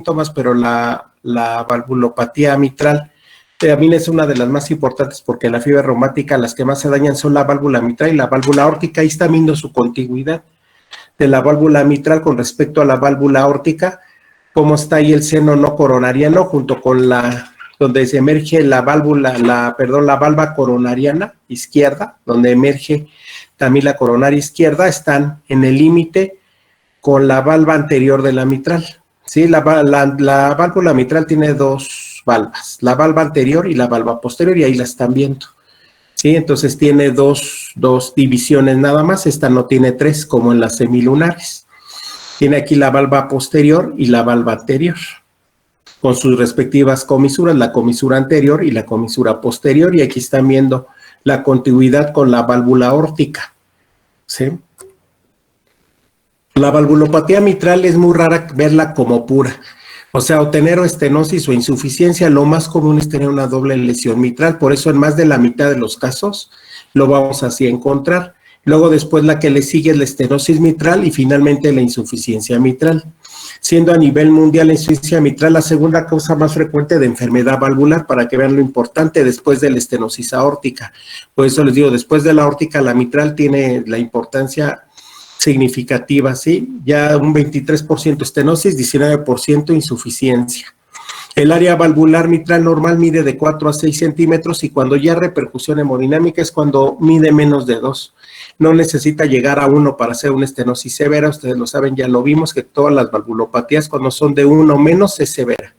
síntomas, pero la valvulopatía mitral también es una de las más importantes porque la fiebre reumática, las que más se dañan son la válvula mitral y la válvula aórtica. Ahí está viendo su contigüidad de la válvula mitral con respecto a la válvula aórtica, cómo está ahí el seno no coronariano junto con donde se emerge la valva coronariana izquierda, donde emerge también la coronaria izquierda, están en el límite con la valva anterior de la mitral. ¿Sí? La válvula mitral tiene dos valvas, la valva anterior y la valva posterior, y ahí la están viendo. ¿Sí? Entonces tiene dos divisiones nada más, esta no tiene tres como en las semilunares. Tiene aquí la valva posterior y la valva anterior, con sus respectivas comisuras, la comisura anterior y la comisura posterior, y aquí están viendo la contigüidad con la válvula aórtica. ¿Sí? La valvulopatía mitral es muy rara verla como pura. O sea, o tener estenosis o insuficiencia, lo más común es tener una doble lesión mitral, por eso en más de la mitad de los casos lo vamos así a encontrar. Luego después la que le sigue es la estenosis mitral y finalmente la insuficiencia mitral. Siendo a nivel mundial la insuficiencia mitral la segunda causa más frecuente de enfermedad valvular, para que vean lo importante después de la estenosis aórtica. Por eso les digo, después de la aórtica la mitral tiene la importancia significativa, ¿sí? Ya un 23% estenosis, 19% insuficiencia. El área valvular mitral normal mide de 4 a 6 centímetros y cuando ya repercusión hemodinámica es cuando mide menos de 2. No necesita llegar a 1 para hacer una estenosis severa, ustedes lo saben, ya lo vimos, que todas las valvulopatías cuando son de 1 o menos es severa.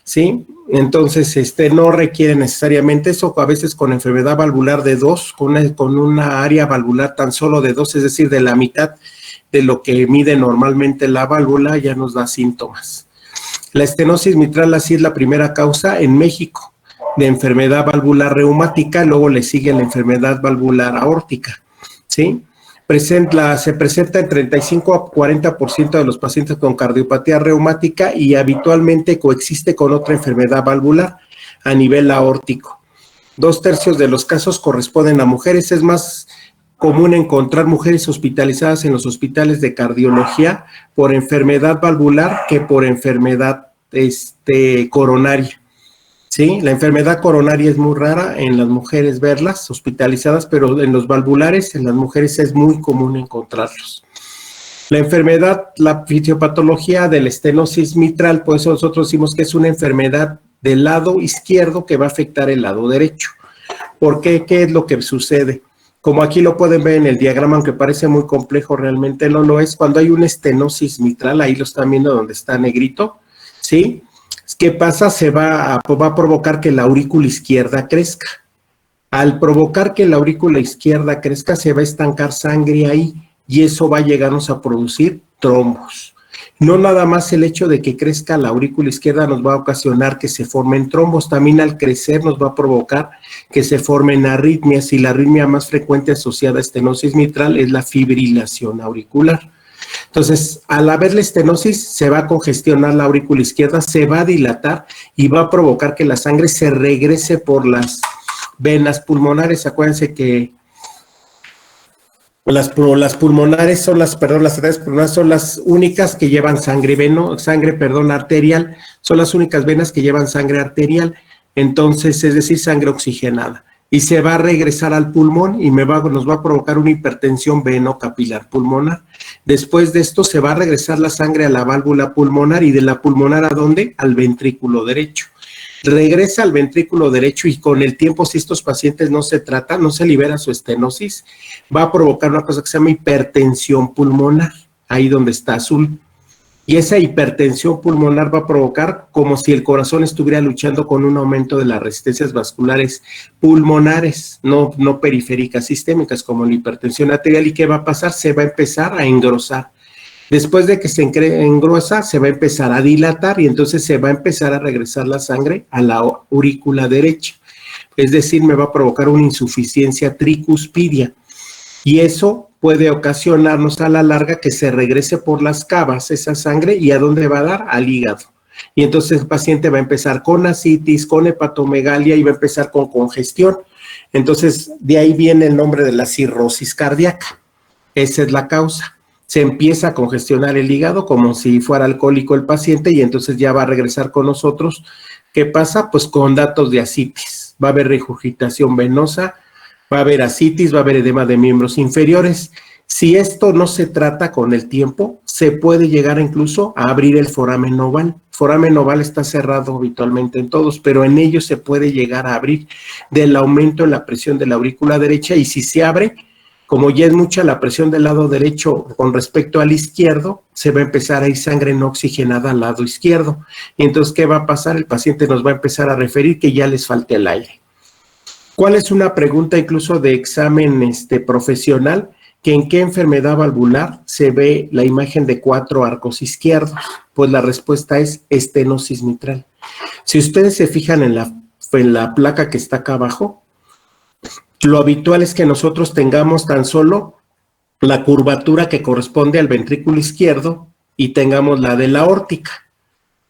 ¿Sí? Entonces, no requiere necesariamente eso, a veces con enfermedad valvular de 2, con una área valvular tan solo de 2, es decir, de la mitad de lo que mide normalmente la válvula, ya nos da síntomas. La estenosis mitral así es la primera causa en México de enfermedad valvular reumática, luego le sigue la enfermedad valvular aórtica, ¿sí? Se presenta en 35 a 40% de los pacientes con cardiopatía reumática y habitualmente coexiste con otra enfermedad valvular a nivel aórtico. 2/3 de los casos corresponden a mujeres. Es más común encontrar mujeres hospitalizadas en los hospitales de cardiología por enfermedad valvular que por enfermedad coronaria. ¿Sí? La enfermedad coronaria es muy rara en las mujeres verlas hospitalizadas, pero en los valvulares, en las mujeres es muy común encontrarlos. La enfermedad, la fisiopatología de la estenosis mitral, por eso nosotros decimos que es una enfermedad del lado izquierdo que va a afectar el lado derecho. ¿Por qué? ¿Qué es lo que sucede? Como aquí lo pueden ver en el diagrama, aunque parece muy complejo, realmente no lo es. Cuando hay una estenosis mitral, ahí lo están viendo donde está negrito, ¿sí? ¿Qué pasa? Va a provocar que la aurícula izquierda crezca. Al provocar que la aurícula izquierda crezca, se va a estancar sangre ahí y eso va a llegarnos a producir trombos. No nada más el hecho de que crezca la aurícula izquierda nos va a ocasionar que se formen trombos, también al crecer nos va a provocar que se formen arritmias, y la arritmia más frecuente asociada a estenosis mitral es la fibrilación auricular. Entonces, al haber la estenosis, se va a congestionar la aurícula izquierda, se va a dilatar y va a provocar que la sangre se regrese por las venas pulmonares. Acuérdense que las pulmonares son las arterias pulmonares son las únicas que llevan arterial, son las únicas venas que llevan sangre arterial, entonces, es decir, sangre oxigenada. Y se va a regresar al pulmón y nos va a provocar una hipertensión veno-capilar pulmonar. Después de esto se va a regresar la sangre a la válvula pulmonar, y de la pulmonar ¿a dónde? Al ventrículo derecho. Regresa al ventrículo derecho y con el tiempo, si estos pacientes no se tratan, no se libera su estenosis, va a provocar una cosa que se llama hipertensión pulmonar, ahí donde está azul. Y esa hipertensión pulmonar va a provocar como si el corazón estuviera luchando con un aumento de las resistencias vasculares pulmonares, no periféricas sistémicas como la hipertensión arterial. ¿Y qué va a pasar? Se va a empezar a engrosar. Después de que se engrosa, se va a empezar a dilatar y entonces se va a empezar a regresar la sangre a la aurícula derecha. Es decir, me va a provocar una insuficiencia tricuspidia. Y eso puede ocasionarnos a la larga que se regrese por las cavas esa sangre, ¿y a dónde va a dar? Al hígado. Y entonces el paciente va a empezar con ascitis, con hepatomegalia y va a empezar con congestión. Entonces, de ahí viene el nombre de la cirrosis cardíaca. Esa es la causa. se empieza a congestionar el hígado como si fuera alcohólico el paciente y entonces ya va a regresar con nosotros. ¿Qué pasa? Pues con datos de ascitis. Va a haber regurgitación venosa, va a haber ascitis, va a haber edema de miembros inferiores. Si esto no se trata con el tiempo, se puede llegar incluso a abrir el foramen oval. El foramen oval está cerrado habitualmente en todos, pero en ellos se puede llegar a abrir del aumento en la presión de la aurícula derecha, y si se abre, como ya es mucha la presión del lado derecho con respecto al izquierdo, se va a empezar a ir sangre no oxigenada al lado izquierdo. Y entonces, ¿qué va a pasar? El paciente nos va a empezar a referir que ya les falte el aire. ¿Cuál es una pregunta incluso de examen profesional? Que en qué enfermedad valvular se ve la imagen de 4 arcos izquierdos. Pues la respuesta es estenosis mitral. Si ustedes se fijan en la placa que está acá abajo, lo habitual es que nosotros tengamos tan solo la curvatura que corresponde al ventrículo izquierdo y tengamos la de la aórtica.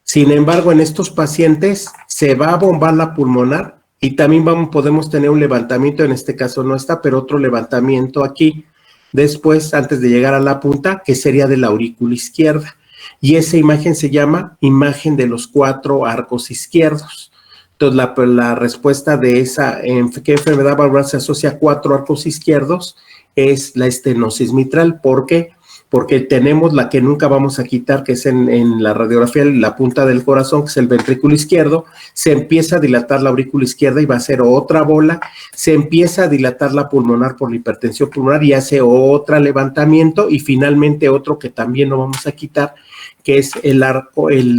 Sin embargo, en estos pacientes se va a bombar la pulmonar y también podemos tener un levantamiento, en este caso no está, pero otro levantamiento aquí, después, antes de llegar a la punta, que sería de la aurícula izquierda. Y esa imagen se llama imagen de los 4 arcos izquierdos. Entonces, la respuesta de esa, ¿en qué enfermedad valvular se asocia a 4 arcos izquierdos? Es la estenosis mitral. ¿Por qué? Porque tenemos la que nunca vamos a quitar, que es en la radiografía, la punta del corazón, que es el ventrículo izquierdo. Se empieza a dilatar la aurícula izquierda y va a hacer otra bola. Se empieza a dilatar la pulmonar por la hipertensión pulmonar y hace otro levantamiento, y finalmente otro que también no vamos a quitar, que es el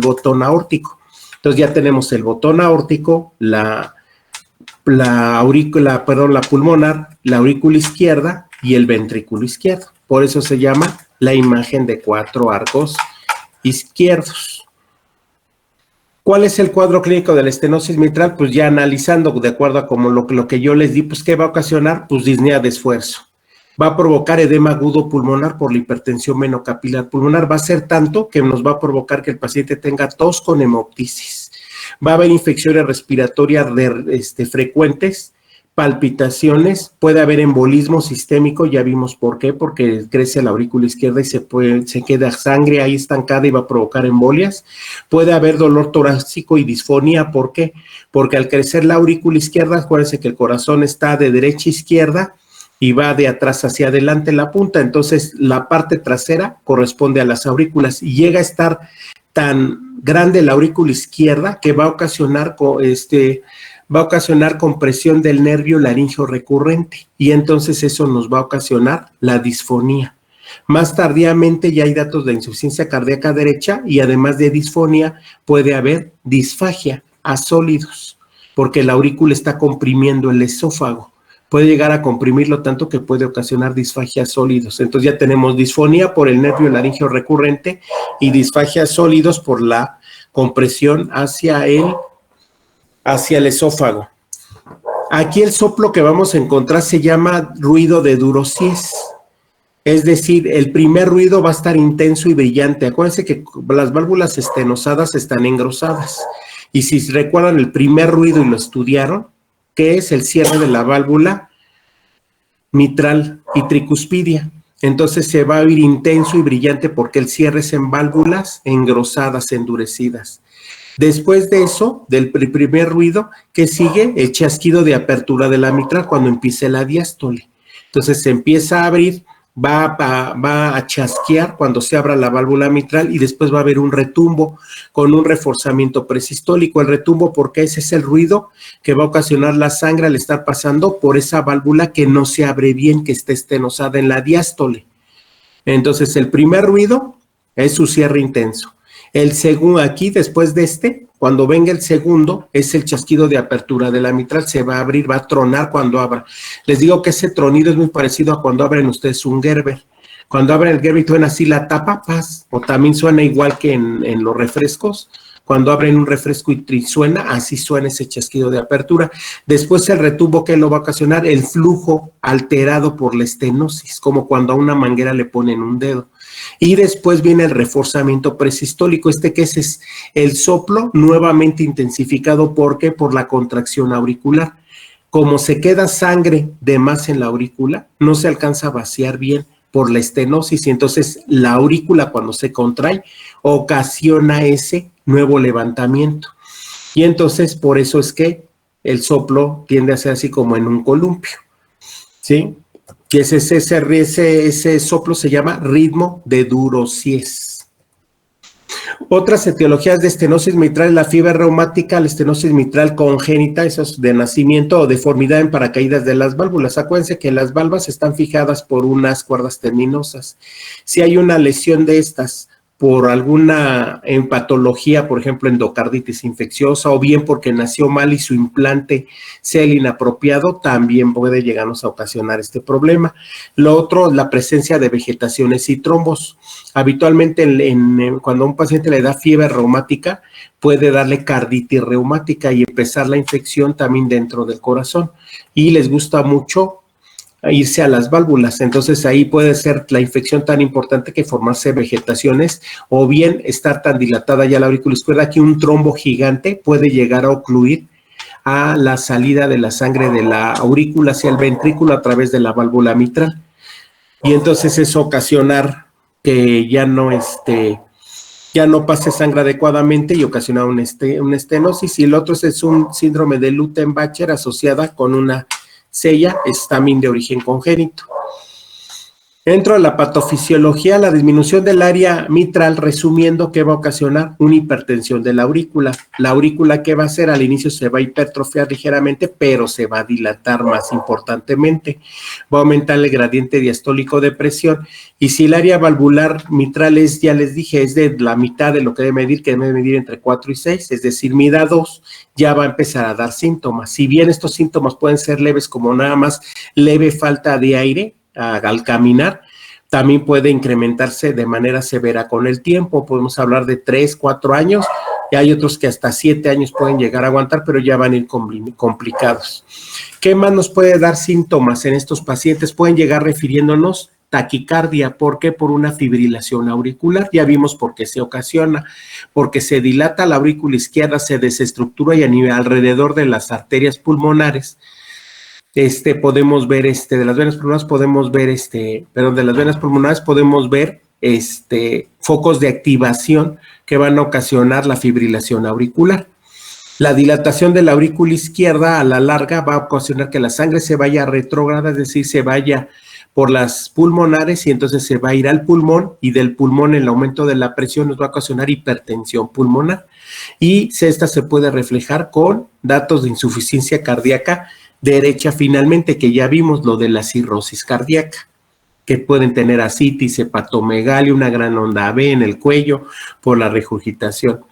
botón aórtico. Entonces ya tenemos el botón aórtico, la pulmonar, la aurícula izquierda y el ventrículo izquierdo. Por eso se llama la imagen de 4 arcos izquierdos. ¿Cuál es el cuadro clínico de la estenosis mitral? Pues ya analizando de acuerdo a como lo que yo les di, pues ¿qué va a ocasionar? Pues disnea de esfuerzo. Va a provocar edema agudo pulmonar por la hipertensión venocapilar pulmonar. Va a ser tanto que nos va a provocar que el paciente tenga tos con hemoptisis. Va a haber infecciones respiratorias frecuentes, palpitaciones, puede haber embolismo sistémico, ya vimos por qué, porque crece la aurícula izquierda y se queda sangre ahí estancada y va a provocar embolias. Puede haber dolor torácico y disfonía, ¿por qué? Porque al crecer la aurícula izquierda, acuérdense que el corazón está de derecha a izquierda y va de atrás hacia adelante la punta, entonces la parte trasera corresponde a las aurículas y llega a estar tan grande la aurícula izquierda que va a ocasionar compresión del nervio laríngeo recurrente, y entonces eso nos va a ocasionar la disfonía. Más tardíamente ya hay datos de insuficiencia cardíaca derecha, y además de disfonía puede haber disfagia a sólidos, porque la aurícula está comprimiendo el esófago. Puede llegar a comprimirlo tanto que puede ocasionar disfagia a sólidos. Entonces ya tenemos disfonía por el nervio laríngeo recurrente y disfagia a sólidos por la compresión hacia el esófago. Aquí el soplo que vamos a encontrar se llama ruido de Durosies. Es decir, el primer ruido va a estar intenso y brillante. Acuérdense que las válvulas estenosadas están engrosadas. Y si recuerdan el primer ruido y lo estudiaron, que es el cierre de la válvula mitral y tricuspidia. Entonces se va a oír intenso y brillante porque el cierre es en válvulas engrosadas, endurecidas. Después de eso, del primer ruido, que sigue el chasquido de apertura de la mitral cuando empiece la diástole. Entonces se empieza a abrir, va a chasquear cuando se abra la válvula mitral y después va a haber un retumbo con un reforzamiento presistólico. El retumbo, porque ese es el ruido que va a ocasionar la sangre al estar pasando por esa válvula que no se abre bien, que está estenosada en la diástole. Entonces el primer ruido es su cierre intenso. El segundo, aquí después de cuando venga el segundo, es el chasquido de apertura de la mitral, se va a abrir, va a tronar cuando abra. Les digo que ese tronido es muy parecido a cuando abren ustedes un Gerber. Cuando abren el Gerber y suena así la tapa, paz, o también suena igual que en los refrescos. Cuando abren un refresco y suena, así suena ese chasquido de apertura. Después el retumbo, que lo va a ocasionar, el flujo alterado por la estenosis, como cuando a una manguera le ponen un dedo. Y después viene el reforzamiento presistólico, que es el soplo nuevamente intensificado. ¿Por qué? Por la contracción auricular. Como se queda sangre de más en la aurícula, no se alcanza a vaciar bien por la estenosis, y entonces la aurícula cuando se contrae ocasiona ese nuevo levantamiento. Y entonces por eso es que el soplo tiende a ser así como en un columpio, ¿sí? Que ese soplo se llama ritmo de Durosies. Otras etiologías de estenosis mitral, la fiebre reumática, la estenosis mitral congénita, eso es de nacimiento, o deformidad en paracaídas de las válvulas. Acuérdense que las válvulas están fijadas por unas cuerdas terminosas. Si hay una lesión de estas por alguna patología, por ejemplo, endocarditis infecciosa, o bien porque nació mal y su implante sea el inapropiado, también puede llegarnos a ocasionar este problema. Lo otro, la presencia de vegetaciones y trombos. Habitualmente cuando a un paciente le da fiebre reumática, puede darle carditis reumática y empezar la infección también dentro del corazón. Y les gusta mucho irse a las válvulas, entonces ahí puede ser la infección tan importante que formarse vegetaciones, o bien estar tan dilatada ya la aurícula izquierda que un trombo gigante puede llegar a ocluir a la salida de la sangre de la aurícula hacia el ventrículo a través de la válvula mitral, y entonces eso ocasionar que ya no pase sangre adecuadamente y ocasiona una estenosis. Y el otro es un síndrome de Lutten-Bacher asociada con una sella, es también de origen congénito. Dentro de la patofisiología, la disminución del área mitral, resumiendo, ¿qué va a ocasionar? Una hipertensión de la aurícula. La aurícula, ¿qué va a hacer? Al inicio se va a hipertrofiar ligeramente, pero se va a dilatar más importantemente. Va a aumentar el gradiente diastólico de presión. Y si el área valvular mitral es, ya les dije, es de la mitad de lo que debe medir, que debe medir entre 4 y 6, es decir, mida 2, ya va a empezar a dar síntomas. Si bien estos síntomas pueden ser leves, como nada más leve falta de aire al caminar, también puede incrementarse de manera severa con el tiempo. Podemos hablar de 3, 4 años, y hay otros que hasta 7 años pueden llegar a aguantar, pero ya van a ir complicados. ¿Qué más nos puede dar síntomas en estos pacientes? Pueden llegar refiriéndonos taquicardia. ¿Por qué? Por una fibrilación auricular. Ya vimos por qué se ocasiona, porque se dilata la aurícula izquierda, se desestructura y alrededor de las arterias pulmonares podemos ver, de las venas pulmonares podemos ver, de las venas pulmonares podemos ver, focos de activación que van a ocasionar la fibrilación auricular. La dilatación de la aurícula izquierda a la larga va a ocasionar que la sangre se vaya retrógrada, es decir, se vaya por las pulmonares y entonces se va a ir al pulmón, y del pulmón el aumento de la presión nos va a ocasionar hipertensión pulmonar, y esta se puede reflejar con datos de insuficiencia cardíaca derecha finalmente, que ya vimos lo de la cirrosis cardíaca, que pueden tener ascitis, hepatomegalia, una gran onda B en el cuello por la regurgitación.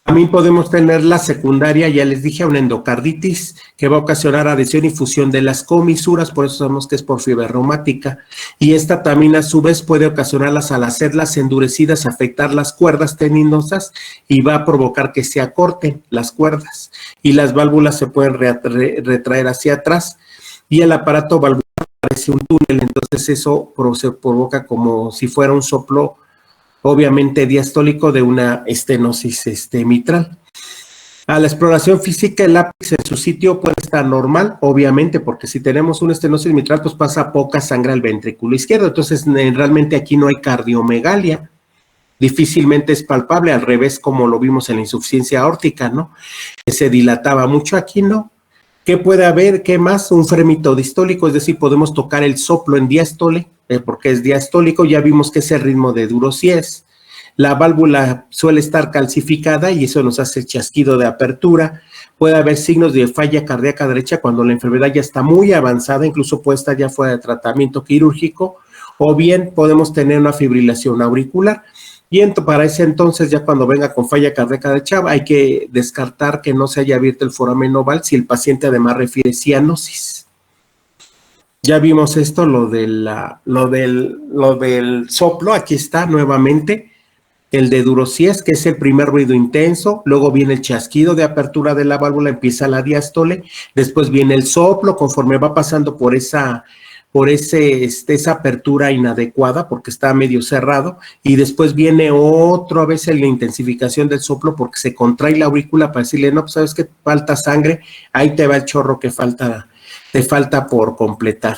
También podemos tener la secundaria, ya les dije, una endocarditis que va a ocasionar adhesión y fusión de las comisuras, por eso sabemos que es por fiebre reumática, y esta también a su vez puede ocasionarlas al hacerlas endurecidas, afectar las cuerdas tendinosas y va a provocar que se acorten las cuerdas y las válvulas se pueden retraer hacia atrás y el aparato valvular parece un túnel, entonces eso se provoca como si fuera un soplo obviamente diastólico de una estenosis mitral. A la exploración física, el lápiz en su sitio puede estar normal, obviamente, porque si tenemos una estenosis mitral, pues pasa poca sangre al ventrículo izquierdo, entonces realmente aquí no hay cardiomegalia, difícilmente es palpable, al revés como lo vimos en la insuficiencia aórtica, ¿no? Que se dilataba mucho, aquí no. ¿Qué puede haber? ¿Qué más? Un fremito distólico, es decir, podemos tocar el soplo en diástole, porque es diastólico, ya vimos que es el ritmo de Durosies. La válvula suele estar calcificada y eso nos hace chasquido de apertura. Puede haber signos de falla cardíaca derecha cuando la enfermedad ya está muy avanzada, incluso puede estar ya fuera de tratamiento quirúrgico, o bien podemos tener una fibrilación auricular. Y para ese entonces, ya cuando venga con falla cardíaca derecha, hay que descartar que no se haya abierto el foramen oval si el paciente además refiere cianosis. Ya vimos esto, lo del soplo, aquí está nuevamente, el de Durosies, que es el primer ruido intenso, luego viene el chasquido de apertura de la válvula, empieza la diástole, después viene el soplo, conforme va pasando por esa por esa apertura inadecuada porque está medio cerrado, y después viene otra vez la intensificación del soplo porque se contrae la aurícula para decirle, no, pues sabes que falta sangre, ahí te va el chorro que te falta por completar.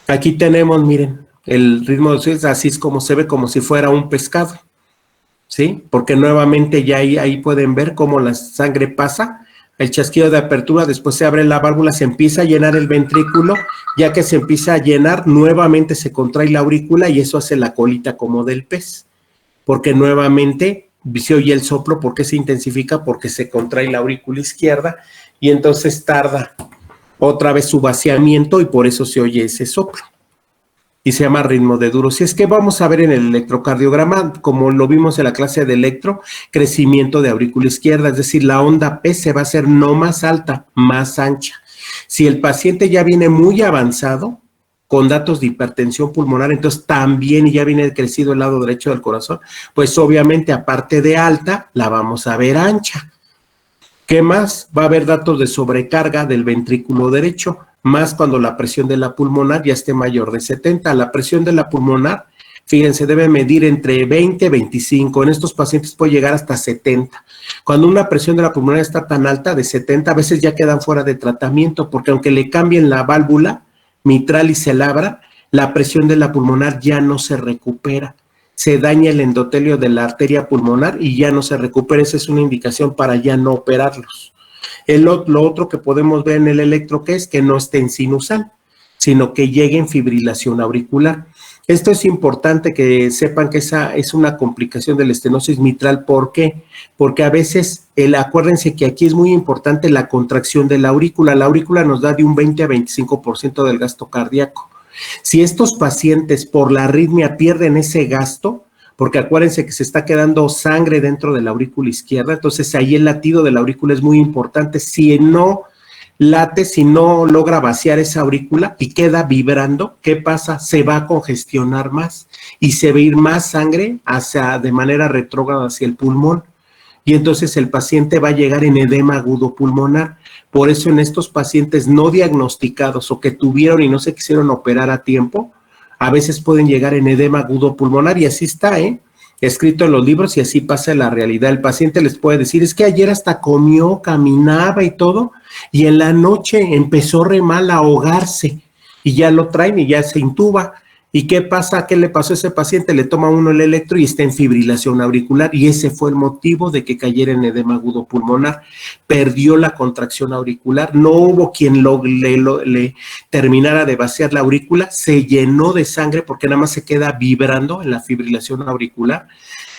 Aquí tenemos, miren, el ritmo de sueño, así es como se ve, como si fuera un pescado, ¿sí? Porque nuevamente ya ahí pueden ver cómo la sangre pasa, el chasquido de apertura, después se abre la válvula, se empieza a llenar el ventrículo, ya que se empieza a llenar, nuevamente se contrae la aurícula y eso hace la colita como del pez, porque nuevamente se oye el soplo. ¿Por qué se intensifica? Porque se contrae la aurícula izquierda y entonces tarda otra vez su vaciamiento y por eso se oye ese soplo. Y se llama ritmo de duro. Si es que vamos a ver en el electrocardiograma, como lo vimos en la clase de electro, crecimiento de aurícula izquierda, es decir, la onda P se va a hacer no más alta, más ancha. Si el paciente ya viene muy avanzado, con datos de hipertensión pulmonar, entonces también ya viene crecido el lado derecho del corazón, pues obviamente aparte de alta, la vamos a ver ancha. ¿Qué más? Va a haber datos de sobrecarga del ventrículo derecho, más cuando la presión de la pulmonar ya esté mayor de 70. La presión de la pulmonar, fíjense, debe medir entre 20 y 25. En estos pacientes puede llegar hasta 70. Cuando una presión de la pulmonar está tan alta, de 70, a veces ya quedan fuera de tratamiento, porque aunque le cambien la válvula mitral y se la abra, la presión de la pulmonar ya no se recupera. Se daña el endotelio de la arteria pulmonar y ya no se recupera. Esa es una indicación para ya no operarlos. Lo otro que podemos ver en el electro, que es que no esté en sinusal, sino que llegue en fibrilación auricular. Esto es importante que sepan que esa es una complicación de la estenosis mitral. ¿Por qué? Porque a veces, acuérdense que aquí es muy importante la contracción de la aurícula. La aurícula nos da de un 20 a 25% del gasto cardíaco. Si estos pacientes por la arritmia pierden ese gasto, porque acuérdense que se está quedando sangre dentro de la aurícula izquierda, entonces ahí el latido de la aurícula es muy importante. Si no late, si no logra vaciar esa aurícula y queda vibrando, ¿qué pasa? Se va a congestionar más y se va a ir más sangre de manera retrógrada hacia el pulmón. Y entonces el paciente va a llegar en edema agudo pulmonar. Por eso en estos pacientes no diagnosticados o que tuvieron y no se quisieron operar a tiempo, a veces pueden llegar en edema agudo pulmonar y así está, escrito en los libros y así pasa en la realidad. El paciente les puede decir, es que ayer hasta comió, caminaba y todo, y en la noche empezó re mal a ahogarse y ya lo traen y ya se intuba. ¿Y qué pasa? ¿Qué le pasó a ese paciente? Le toma uno el electro y está en fibrilación auricular y ese fue el motivo de que cayera en edema agudo pulmonar. Perdió la contracción auricular, no hubo quien le terminara de vaciar la aurícula, se llenó de sangre porque nada más se queda vibrando en la fibrilación auricular.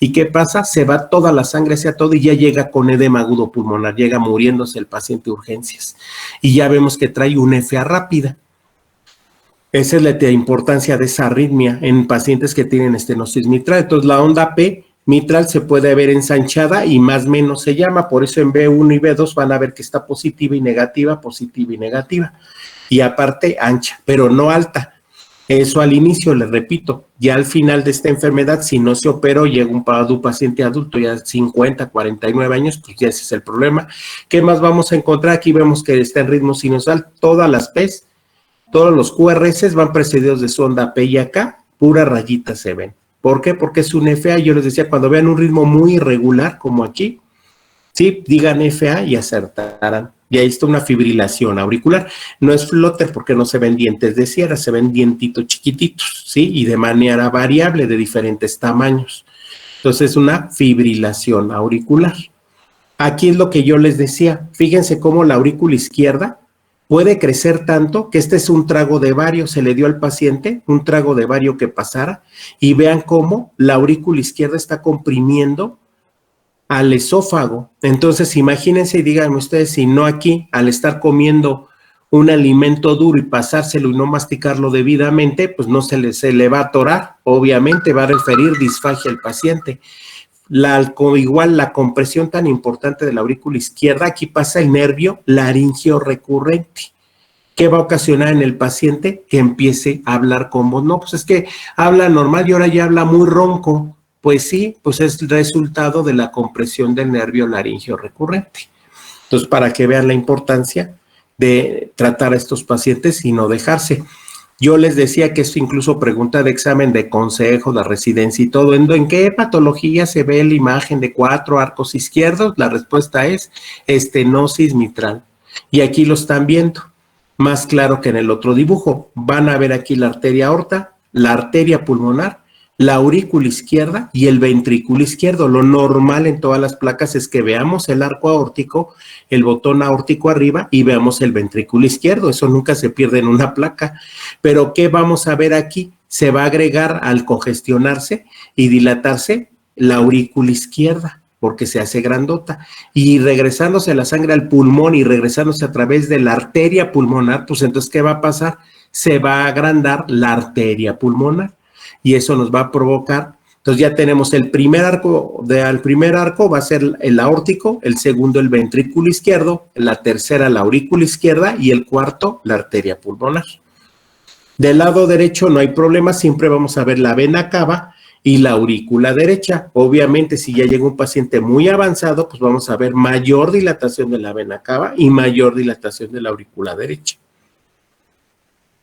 ¿Y qué pasa? Se va toda la sangre hacia todo y ya llega con edema agudo pulmonar, llega muriéndose el paciente de urgencias. Y ya vemos que trae una FA rápida. Esa es la importancia de esa arritmia en pacientes que tienen estenosis mitral. Entonces, la onda P mitral se puede ver ensanchada y más o menos se llama. Por eso en B1 y B2 van a ver que está positiva y negativa, positiva y negativa. Y aparte ancha, pero no alta. Eso al inicio, les repito. Ya al final de esta enfermedad, si no se operó, llega un paciente adulto ya 50, 49 años, pues ya ese es el problema. ¿Qué más vamos a encontrar? Aquí vemos que está en ritmo sinusal, todas las P's. Todos los QRS van precedidos de su onda P y acá, puras rayitas se ven. ¿Por qué? Porque es un FA. Yo les decía, cuando vean un ritmo muy irregular, como aquí, sí, digan FA y acertarán. Y ahí está una fibrilación auricular. No es flutter porque no se ven dientes de sierra, se ven dientitos chiquititos, ¿sí? Y de manera variable, de diferentes tamaños. Entonces, es una fibrilación auricular. Aquí es lo que yo les decía. Fíjense cómo la aurícula izquierda puede crecer tanto que este es un trago de bario, se le dio al paciente un trago de bario que pasara y vean cómo la aurícula izquierda está comprimiendo al esófago. Entonces imagínense y díganme ustedes si no aquí, al estar comiendo un alimento duro y pasárselo y no masticarlo debidamente, pues no se le va a atorar, obviamente va a referir disfagia al paciente. Igual la compresión tan importante de la aurícula izquierda, aquí pasa el nervio laringio recurrente. ¿Qué va a ocasionar en el paciente? Que empiece a hablar con voz. No, pues es que habla normal y ahora ya habla muy ronco. Pues sí, pues es el resultado de la compresión del nervio laringio recurrente. Entonces, para que vean la importancia de tratar a estos pacientes y no dejarse. Yo les decía que es incluso pregunta de examen de consejo, de residencia y todo. ¿En qué patología se ve la imagen de 4 arcos izquierdos? La respuesta es estenosis mitral. Y aquí lo están viendo, más claro que en el otro dibujo. Van a ver aquí la arteria aorta, la arteria pulmonar, la aurícula izquierda y el ventrículo izquierdo. Lo normal en todas las placas es que veamos el arco aórtico, el botón aórtico arriba y veamos el ventrículo izquierdo. Eso nunca se pierde en una placa. Pero ¿qué vamos a ver aquí? Se va a agregar al congestionarse y dilatarse la aurícula izquierda, porque se hace grandota, y regresándose la sangre al pulmón y regresándose a través de la arteria pulmonar, pues entonces, ¿qué va a pasar? Se va a agrandar la arteria pulmonar, y eso nos va a provocar, entonces ya tenemos el primer arco, va a ser el aórtico, el segundo el ventrículo izquierdo, la tercera la aurícula izquierda, y el cuarto la arteria pulmonar. Del lado derecho no hay problema, siempre vamos a ver la vena cava y la aurícula derecha. Obviamente, si ya llega un paciente muy avanzado, pues vamos a ver mayor dilatación de la vena cava y mayor dilatación de la aurícula derecha.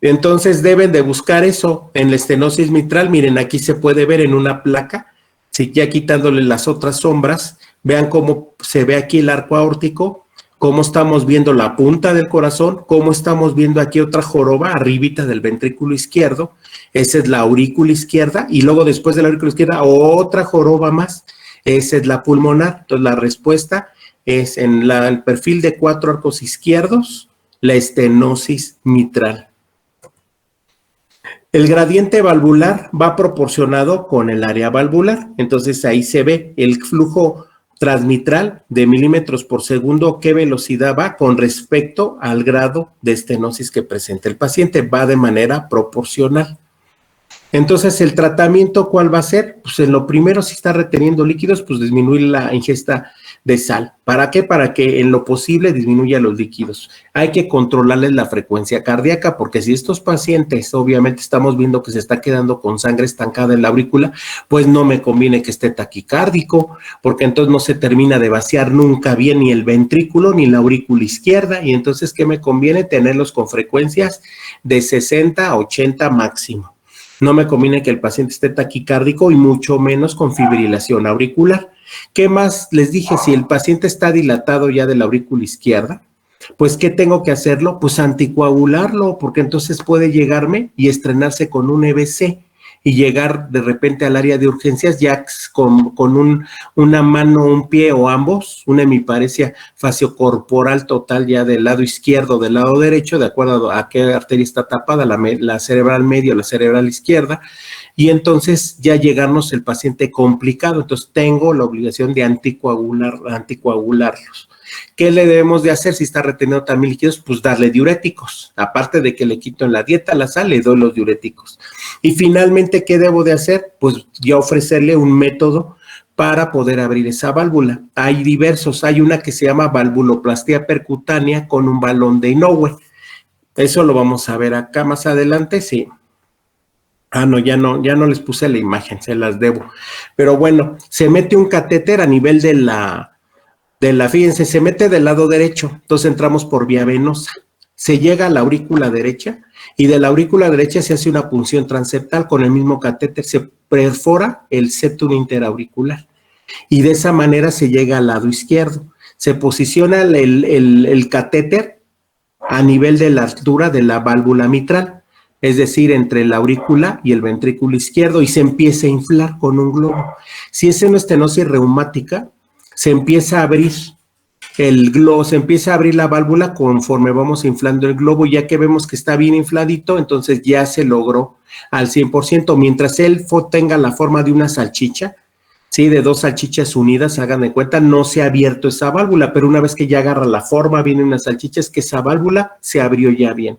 Entonces deben de buscar eso en la estenosis mitral. Miren, aquí se puede ver en una placa, si ya quitándole las otras sombras, vean cómo se ve aquí el arco aórtico, cómo estamos viendo la punta del corazón, cómo estamos viendo aquí otra joroba arribita del ventrículo izquierdo. Esa es la aurícula izquierda, y luego después de la aurícula izquierda otra joroba más, esa es la pulmonar. Entonces la respuesta es en el perfil de 4 arcos izquierdos, la estenosis mitral. El gradiente valvular va proporcionado con el área valvular, entonces ahí se ve el flujo transmitral de milímetros por segundo, qué velocidad va con respecto al grado de estenosis que presenta el paciente, va de manera proporcional. Entonces, ¿el tratamiento cuál va a ser? Pues en lo primero, si está reteniendo líquidos, pues disminuir la ingesta de sal. ¿Para qué? Para que en lo posible disminuya los líquidos. Hay que controlarles la frecuencia cardíaca, porque si estos pacientes, obviamente estamos viendo que se está quedando con sangre estancada en la aurícula, pues no me conviene que esté taquicárdico, porque entonces no se termina de vaciar nunca bien ni el ventrículo ni la aurícula izquierda, y entonces, ¿qué me conviene? Tenerlos con frecuencias de 60 a 80 máximo. No me conviene que el paciente esté taquicárdico y mucho menos con fibrilación auricular. ¿Qué más les dije? Si el paciente está dilatado ya de la aurícula izquierda, pues ¿qué tengo que hacerlo? Pues anticoagularlo, porque entonces puede llegarme y estrenarse con un EBC y llegar de repente al área de urgencias ya con una mano, un pie o ambos, una hemiparesia faciocorporal total ya del lado izquierdo, del lado derecho, de acuerdo a qué arteria está tapada, la cerebral media o la cerebral izquierda, y entonces ya llegarnos el paciente complicado. Entonces tengo la obligación de anticoagularlos. ¿Qué le debemos de hacer si está reteniendo también líquidos? Pues darle diuréticos. Aparte de que le quito en la dieta la sal, le doy los diuréticos. Y finalmente, ¿qué debo de hacer? Pues ya ofrecerle un método para poder abrir esa válvula. Hay diversos. Hay una que se llama valvuloplastia percutánea con un balón de Inoue. Eso lo vamos a ver acá más adelante, sí. Ah, no, ya no les puse la imagen, se las debo. Pero bueno, se mete un catéter a nivel fíjense, se mete del lado derecho, entonces entramos por vía venosa, se llega a la aurícula derecha y de la aurícula derecha se hace una punción transeptal con el mismo catéter, se perfora el septum interauricular y de esa manera se llega al lado izquierdo. Se posiciona el catéter a nivel de la altura de la válvula mitral, es decir, entre la aurícula y el ventrículo izquierdo, y se empieza a inflar con un globo. Si es una estenosis reumática, se empieza a abrir el globo, se empieza a abrir la válvula conforme vamos inflando el globo, ya que vemos que está bien infladito, entonces ya se logró al 100%, mientras él tenga la forma de una salchicha, ¿sí? De 2 salchichas unidas, hagan de cuenta, no se ha abierto esa válvula, pero una vez que ya agarra la forma, viene una salchicha, es que esa válvula se abrió ya bien.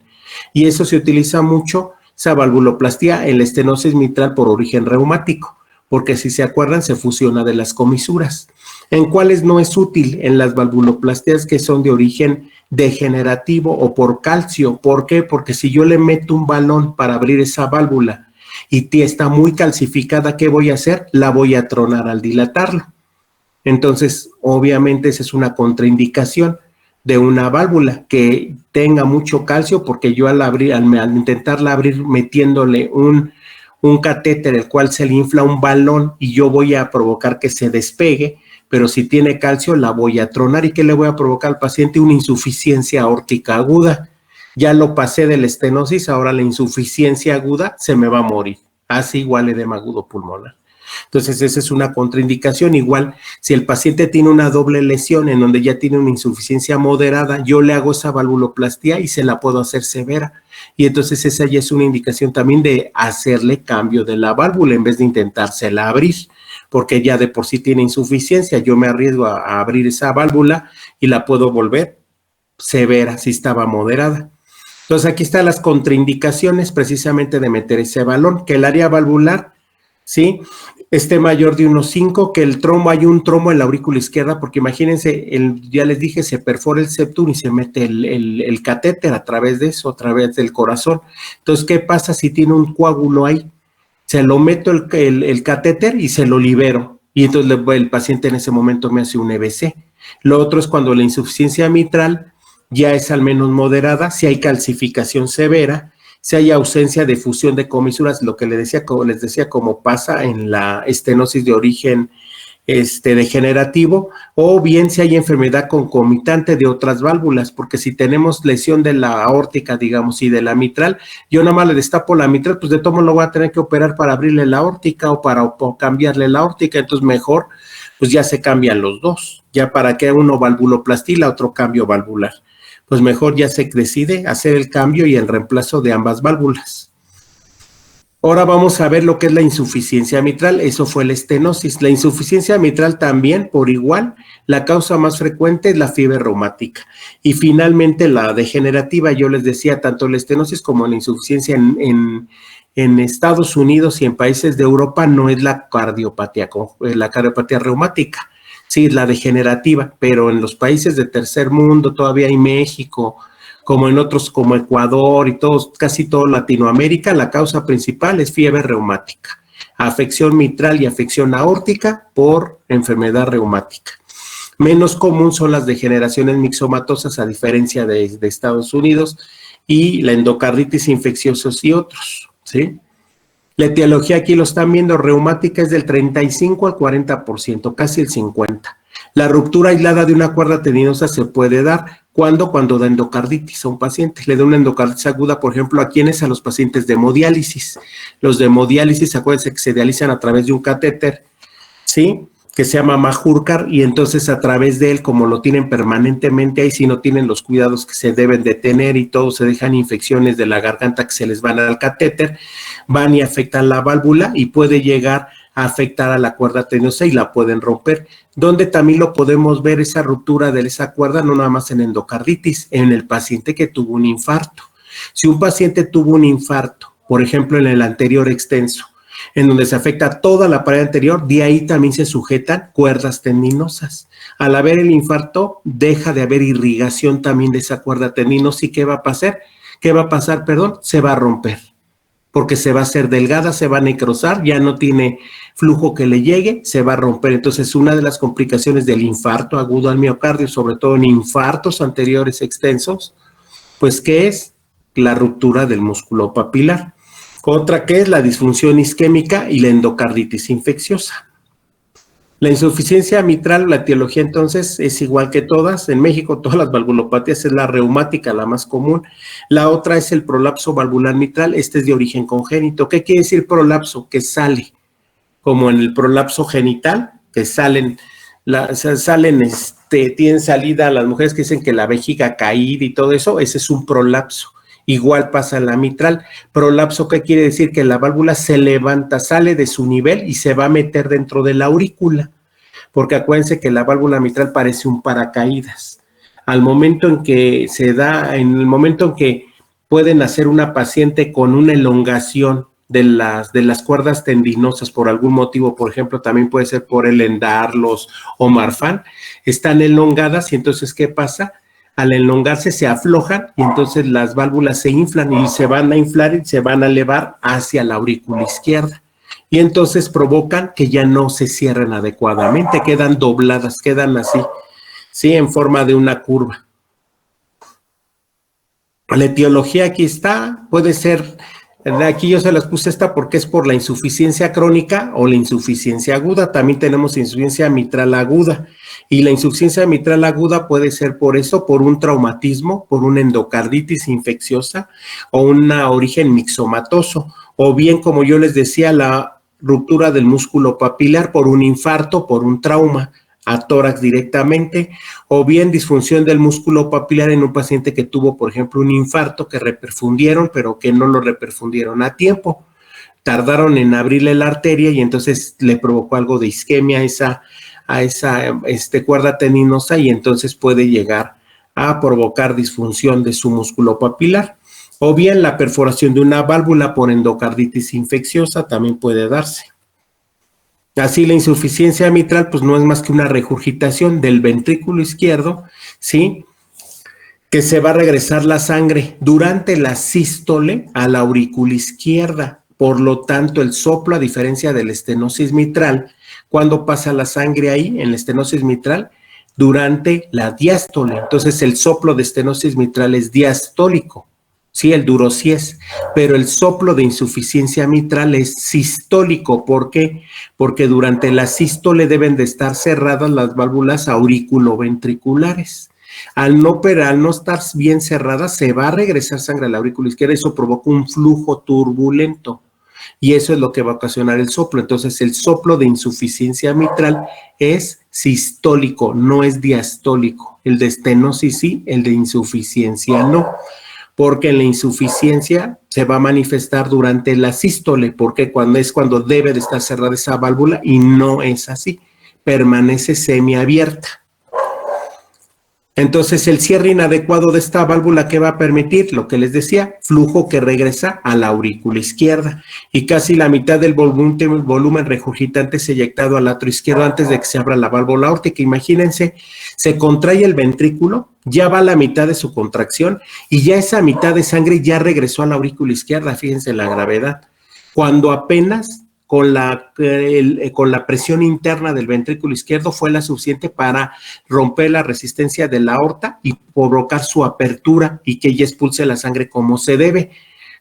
Y eso se utiliza mucho, esa valvuloplastia, en la estenosis mitral por origen reumático, porque si se acuerdan, se fusiona de las comisuras. ¿En cuáles no es útil? En las valvuloplastias que son de origen degenerativo o por calcio. ¿Por qué? Porque si yo le meto un balón para abrir esa válvula y está muy calcificada, ¿qué voy a hacer? La voy a tronar al dilatarlo. Entonces, obviamente, esa es una contraindicación de una válvula que tenga mucho calcio, porque yo al intentarla abrir metiéndole un catéter, el cual se le infla un balón y yo voy a provocar que se despegue, pero si tiene calcio la voy a tronar. ¿Y qué le voy a provocar al paciente? Una insuficiencia aórtica aguda. Ya lo pasé de la estenosis, ahora la insuficiencia aguda se me va a morir. Así igual edema agudo pulmonar. Entonces, esa es una contraindicación. Igual, si el paciente tiene una doble lesión en donde ya tiene una insuficiencia moderada, yo le hago esa valvuloplastía y se la puedo hacer severa. Y entonces esa ya es una indicación también de hacerle cambio de la válvula en vez de intentársela abrir, porque ya de por sí tiene insuficiencia. Yo me arriesgo a abrir esa válvula y la puedo volver severa si estaba moderada. Entonces, aquí están las contraindicaciones precisamente de meter ese balón, que el área valvular, ¿sí?, esté mayor de 1.5, que el trombo, hay un trombo en la aurícula izquierda, porque imagínense, ya les dije, se perfora el septum y se mete el catéter a través de eso, a través del corazón. Entonces, ¿qué pasa si tiene un coágulo ahí? Se lo meto el catéter y se lo libero. Y entonces el paciente en ese momento me hace un EBC. Lo otro es cuando la insuficiencia mitral ya es al menos moderada, si hay calcificación severa, si hay ausencia de fusión de comisuras, lo que les decía, como pasa en la estenosis de origen degenerativo, o bien si hay enfermedad concomitante de otras válvulas, porque si tenemos lesión de la aórtica, digamos, y de la mitral, yo nada más le destapo la mitral, pues de todo modo lo voy a tener que operar para abrirle la aórtica o para cambiarle la aórtica. Entonces mejor, pues ya se cambian los dos, ya para que uno valvuloplastía y la otro cambio valvular. Pues mejor ya se decide hacer el cambio y el reemplazo de ambas válvulas. Ahora vamos a ver lo que es la insuficiencia mitral. Eso fue la estenosis. La insuficiencia mitral también, por igual, la causa más frecuente es la fiebre reumática. Y finalmente la degenerativa, yo les decía, tanto la estenosis como la insuficiencia en Estados Unidos y en países de Europa no es la cardiopatía reumática. Sí, la degenerativa, pero en los países de tercer mundo, todavía hay México, como en otros como Ecuador y casi todo Latinoamérica, la causa principal es fiebre reumática, afección mitral y afección aórtica por enfermedad reumática. Menos común son las degeneraciones mixomatosas, a diferencia de Estados Unidos, y la endocarditis infecciosa y otros, ¿sí? La etiología aquí lo están viendo, reumática es del 35 al 40%, casi el 50%. La ruptura aislada de una cuerda tendinosa se puede dar. ¿Cuándo? Cuando da endocarditis a un paciente. Le da una endocarditis aguda, por ejemplo, ¿a quiénes? A los pacientes de hemodiálisis. Los de hemodiálisis, acuérdense que se dializan a través de un catéter, ¿sí?, que se llama Majorcar, y entonces a través de él, como lo tienen permanentemente ahí, si no tienen los cuidados que se deben de tener y todo, se dejan infecciones de la garganta que se les van al catéter, van y afectan la válvula y puede llegar a afectar a la cuerda tendinosa y la pueden romper. Donde también lo podemos ver, esa ruptura de esa cuerda, no nada más en endocarditis, en el paciente que tuvo un infarto. Si un paciente tuvo un infarto, por ejemplo, en el anterior extenso, en donde se afecta toda la pared anterior, de ahí también se sujetan cuerdas tendinosas. Al haber el infarto, deja de haber irrigación también de esa cuerda tendinosa. ¿Y qué va a pasar? Se va a romper, porque se va a hacer delgada, se va a necrosar, ya no tiene flujo que le llegue, se va a romper. Entonces, una de las complicaciones del infarto agudo al miocardio, sobre todo en infartos anteriores extensos, pues, ¿qué es? La ruptura del músculo papilar. Otra que es la disfunción isquémica y la endocarditis infecciosa. La insuficiencia mitral, la etiología entonces es igual que todas. En México todas las valvulopatías, es la reumática la más común. La otra es el prolapso valvular mitral, este es de origen congénito. ¿Qué quiere decir prolapso? Que sale, como en el prolapso genital, que tienen salida las mujeres que dicen que la vejiga caída y todo eso, ese es un prolapso. Igual pasa en la mitral. Prolapso, ¿qué quiere decir? Que la válvula se levanta, sale de su nivel y se va a meter dentro de la aurícula, porque acuérdense que la válvula mitral parece un paracaídas. Al momento en que en el momento en que pueden hacer una paciente con una elongación de las cuerdas tendinosas por algún motivo, por ejemplo, también puede ser por el Endarlos o Marfan, están elongadas y entonces, ¿qué pasa? Al elongarse se aflojan y entonces las válvulas se inflan y se van a inflar y se van a elevar hacia la aurícula izquierda. Y entonces provocan que ya no se cierren adecuadamente, quedan dobladas, quedan así, ¿sí?, en forma de una curva. La etiología aquí está, puede ser, aquí yo se las puse esta porque es por la insuficiencia crónica o la insuficiencia aguda. También tenemos insuficiencia mitral aguda y la insuficiencia mitral aguda puede ser por eso, por un traumatismo, por una endocarditis infecciosa o un origen mixomatoso, o bien, como yo les decía, la ruptura del músculo papilar por un infarto, por un trauma a tórax directamente, o bien disfunción del músculo papilar en un paciente que tuvo, por ejemplo, un infarto que reperfundieron, pero que no lo reperfundieron a tiempo. Tardaron en abrirle la arteria y entonces le provocó algo de isquemia a esa cuerda teninosa y entonces puede llegar a provocar disfunción de su músculo papilar. O bien la perforación de una válvula por endocarditis infecciosa también puede darse. Así la insuficiencia mitral pues no es más que una regurgitación del ventrículo izquierdo, ¿sí? Que se va a regresar la sangre durante la sístole a la aurícula izquierda. Por lo tanto, el soplo, a diferencia de la estenosis mitral, cuando pasa la sangre ahí en la estenosis mitral, durante la diástole. Entonces, el soplo de estenosis mitral es diastólico. Sí, el duro sí es, pero el soplo de insuficiencia mitral es sistólico. ¿Por qué? Porque durante la sístole deben de estar cerradas las válvulas auriculoventriculares. Al no estar bien cerradas, se va a regresar sangre a la aurícula izquierda, eso provoca un flujo turbulento y eso es lo que va a ocasionar el soplo. Entonces, el soplo de insuficiencia mitral es sistólico, no es diastólico. El de estenosis sí, el de insuficiencia no. Porque en la insuficiencia se va a manifestar durante la sístole, porque cuando debe de estar cerrada esa válvula y no es así, permanece semiabierta. Entonces, el cierre inadecuado de esta válvula, ¿qué va a permitir? Lo que les decía, flujo que regresa a la aurícula izquierda y casi la mitad del volumen regurgitante es eyectado al atrio izquierdo antes de que se abra la válvula aórtica. Imagínense, se contrae el ventrículo, ya va a la mitad de su contracción y ya esa mitad de sangre ya regresó a la aurícula izquierda, fíjense la gravedad. Cuando apenas con la presión interna del ventrículo izquierdo fue la suficiente para romper la resistencia de la aorta y provocar su apertura y que ella expulse la sangre como se debe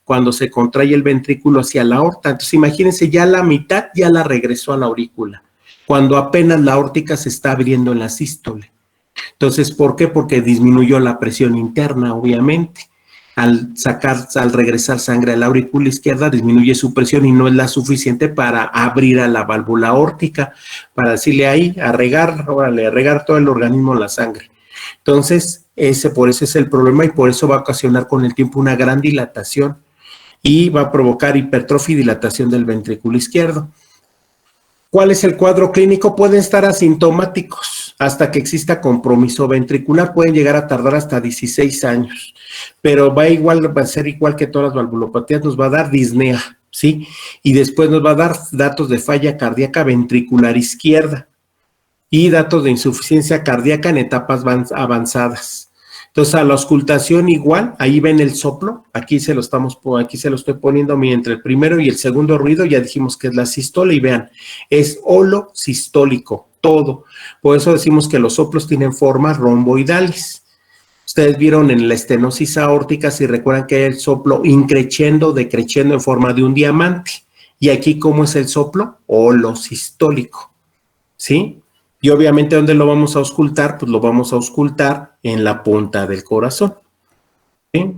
cuando se contrae el ventrículo hacia la aorta. Entonces imagínense, ya la mitad ya la regresó a la aurícula, cuando apenas la aórtica se está abriendo en la sístole. Entonces, ¿por qué? Porque disminuyó la presión interna, obviamente. Al regresar sangre a la aurícula izquierda, disminuye su presión y no es la suficiente para abrir a la válvula aórtica, para decirle ahí, a regar todo el organismo la sangre. Entonces, por eso es el problema y por eso va a ocasionar con el tiempo una gran dilatación y va a provocar hipertrofia y dilatación del ventrículo izquierdo. ¿Cuál es el cuadro clínico? Pueden estar asintomáticos hasta que exista compromiso ventricular, pueden llegar a tardar hasta 16 años, pero va a ser igual que todas las valvulopatías, nos va a dar disnea, ¿sí? Y después nos va a dar datos de falla cardíaca ventricular izquierda y datos de insuficiencia cardíaca en etapas avanzadas. Entonces, a la auscultación igual, ahí ven el soplo, aquí se lo estoy poniendo entre el primero y el segundo ruido, ya dijimos que es la sístole y vean, es holosistólico, todo. Por eso decimos que los soplos tienen formas romboidales. Ustedes vieron en la estenosis aórtica, si recuerdan que hay el soplo increciendo, decreciendo en forma de un diamante. Y aquí, ¿cómo es el soplo? Holosistólico, ¿sí? Y obviamente, ¿dónde lo vamos a auscultar? Pues lo vamos a auscultar en la punta del corazón. ¿Sí?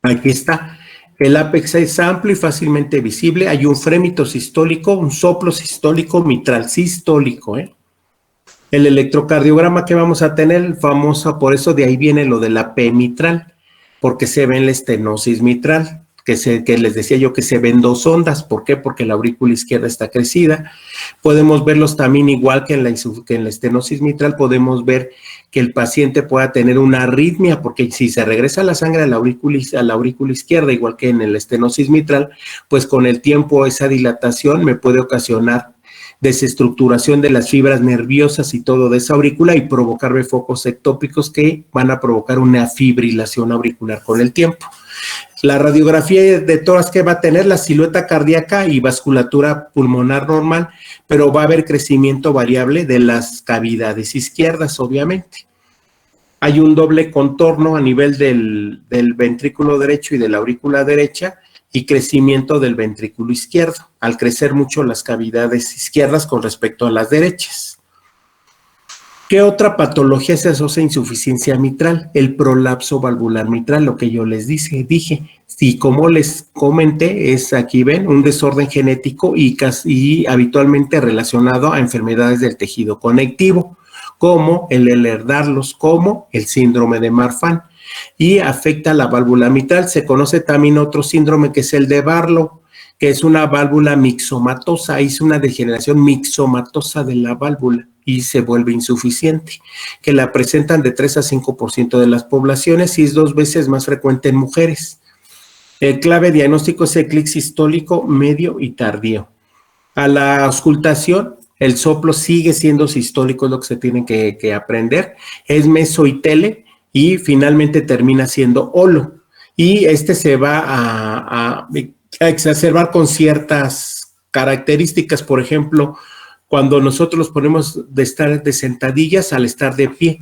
Aquí está. El ápex es amplio y fácilmente visible. Hay un frémito sistólico, un soplo sistólico, mitral sistólico. El electrocardiograma que vamos a tener, el famoso, por eso de ahí viene lo de la P mitral, porque se ve en la estenosis mitral, que les decía yo que se ven dos ondas. ¿Por qué? Porque la aurícula izquierda está crecida. Podemos verlos también igual que en la estenosis mitral, podemos ver que el paciente pueda tener una arritmia, porque si se regresa la sangre a la aurícula izquierda, igual que en la estenosis mitral, pues con el tiempo esa dilatación me puede ocasionar desestructuración de las fibras nerviosas y todo de esa aurícula y provocarme focos ectópicos que van a provocar una fibrilación auricular con el tiempo. La radiografía de tórax que va a tener la silueta cardíaca y vasculatura pulmonar normal, pero va a haber crecimiento variable de las cavidades izquierdas, obviamente. hay un doble contorno a nivel del ventrículo derecho y de la aurícula derecha y crecimiento del ventrículo izquierdo, al crecer mucho las cavidades izquierdas con respecto a las derechas. ¿Qué otra patología se asocia a insuficiencia mitral? El prolapso valvular mitral, lo que yo les dije. Y como les comenté, es aquí ven, un desorden genético y habitualmente relacionado a enfermedades del tejido conectivo, como el Ehlers-Danlos, como el síndrome de Marfan, y afecta la válvula mitral. Se conoce también otro síndrome que es el de Barlow, que es una válvula mixomatosa, es una degeneración mixomatosa de la válvula y se vuelve insuficiente, que la presentan de 3 a 5% de las poblaciones y es 2 veces más frecuente en mujeres. El clave diagnóstico es el clic sistólico medio y tardío. A la auscultación, el soplo sigue siendo sistólico, es lo que se tiene que aprender, es meso y tele y finalmente termina siendo holo. Y se va a exacerbar con ciertas características, por ejemplo, cuando nosotros los ponemos de estar de sentadillas al estar de pie.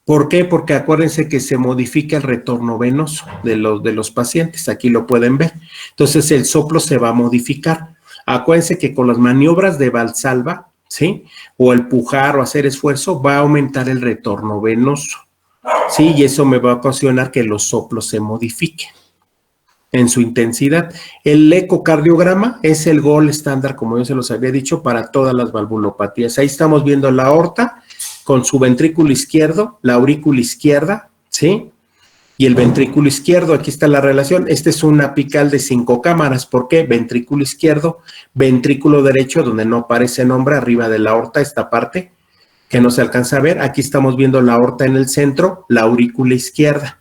¿Por qué? Porque acuérdense que se modifica el retorno venoso de los pacientes, aquí lo pueden ver. Entonces el soplo se va a modificar. Acuérdense que con las maniobras de Valsalva, ¿sí? O el pujar o hacer esfuerzo, va a aumentar el retorno venoso, ¿sí? Y eso me va a ocasionar que los soplos se modifiquen en su intensidad. El ecocardiograma es el gold estándar, como yo se los había dicho, para todas las valvulopatías. Ahí estamos viendo la aorta con su ventrículo izquierdo, la aurícula izquierda, ¿sí? Y el ventrículo izquierdo, aquí está la relación. Este es un apical de 5 cámaras. ¿Por qué? Ventrículo izquierdo, ventrículo derecho, donde no aparece nombre, arriba de la aorta, esta parte, que no se alcanza a ver. Aquí estamos viendo la aorta en el centro, la aurícula izquierda.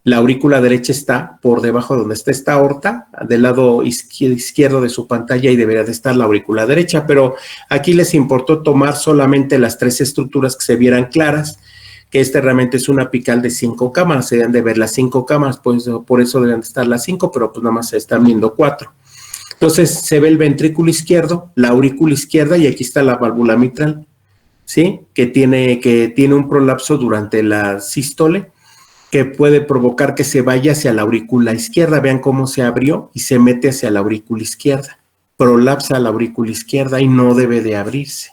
La aurícula derecha está por debajo de donde está esta aorta, del lado izquierdo de su pantalla, y debería de estar la aurícula derecha, pero aquí les importó tomar solamente las 3 estructuras que se vieran claras, que realmente es un apical de 5 cámaras, se deben de ver las 5 cámaras, pues por eso deben de estar las 5, pero pues nada más se están viendo 4. Entonces se ve el ventrículo izquierdo, la aurícula izquierda, y aquí está la válvula mitral, ¿sí? Que tiene un prolapso durante la sístole, que puede provocar que se vaya hacia la aurícula izquierda. Vean cómo se abrió y se mete hacia la aurícula izquierda. Prolapsa la aurícula izquierda y no debe de abrirse.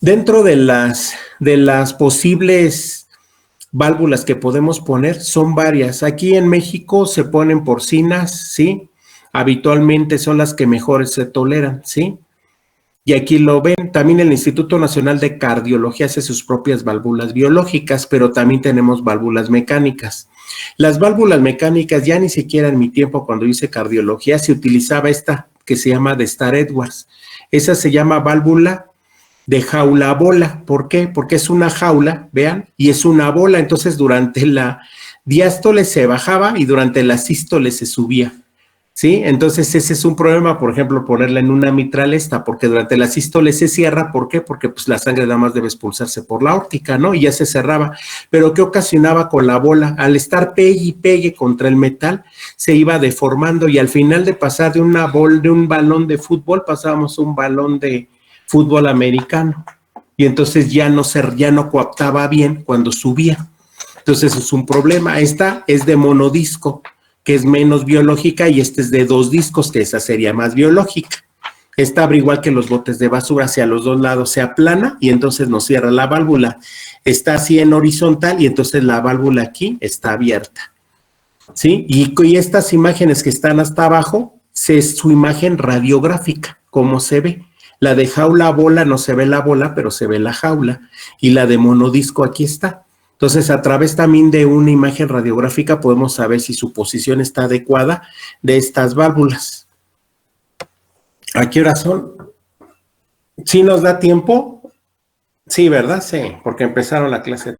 Dentro de las posibles válvulas que podemos poner son varias. Aquí en México se ponen porcinas, ¿sí? Habitualmente son las que mejor se toleran, ¿sí? Y aquí lo ven, también el Instituto Nacional de Cardiología hace sus propias válvulas biológicas, pero también tenemos válvulas mecánicas. Las válvulas mecánicas, ya ni siquiera en mi tiempo cuando hice cardiología, se utilizaba esta que se llama de Star Edwards. Esa se llama válvula de jaula bola. ¿Por qué? Porque es una jaula, vean, y es una bola. Entonces durante la diástole se bajaba y durante la sístole se subía. ¿Sí? Entonces ese es un problema, por ejemplo, ponerla en una mitral porque durante la sístole se cierra. ¿Por qué? Porque pues la sangre nada más debe expulsarse por la aórtica, ¿no? Y ya se cerraba. Pero ¿qué ocasionaba con la bola? Al estar pegue y pegue contra el metal, se iba deformando y al final de pasar de un balón de fútbol, pasábamos a un balón de fútbol americano. Y entonces ya no coaptaba bien cuando subía. Entonces es un problema. Esta es de monodisco, que es menos biológica, y es de 2 discos, que esa sería más biológica. Esta abre igual que los botes de basura, hacia los 2 lados se aplana y entonces nos cierra la válvula. Está así en horizontal y entonces la válvula aquí está abierta, ¿sí? Y estas imágenes que están hasta abajo, es su imagen radiográfica, cómo se ve. La de jaula bola no se ve la bola, pero se ve la jaula. Y la de monodisco aquí está. Entonces, a través también de una imagen radiográfica podemos saber si su posición está adecuada de estas válvulas. ¿A qué hora son? ¿Sí nos da tiempo? Sí, ¿verdad? Sí, porque empezaron la clase.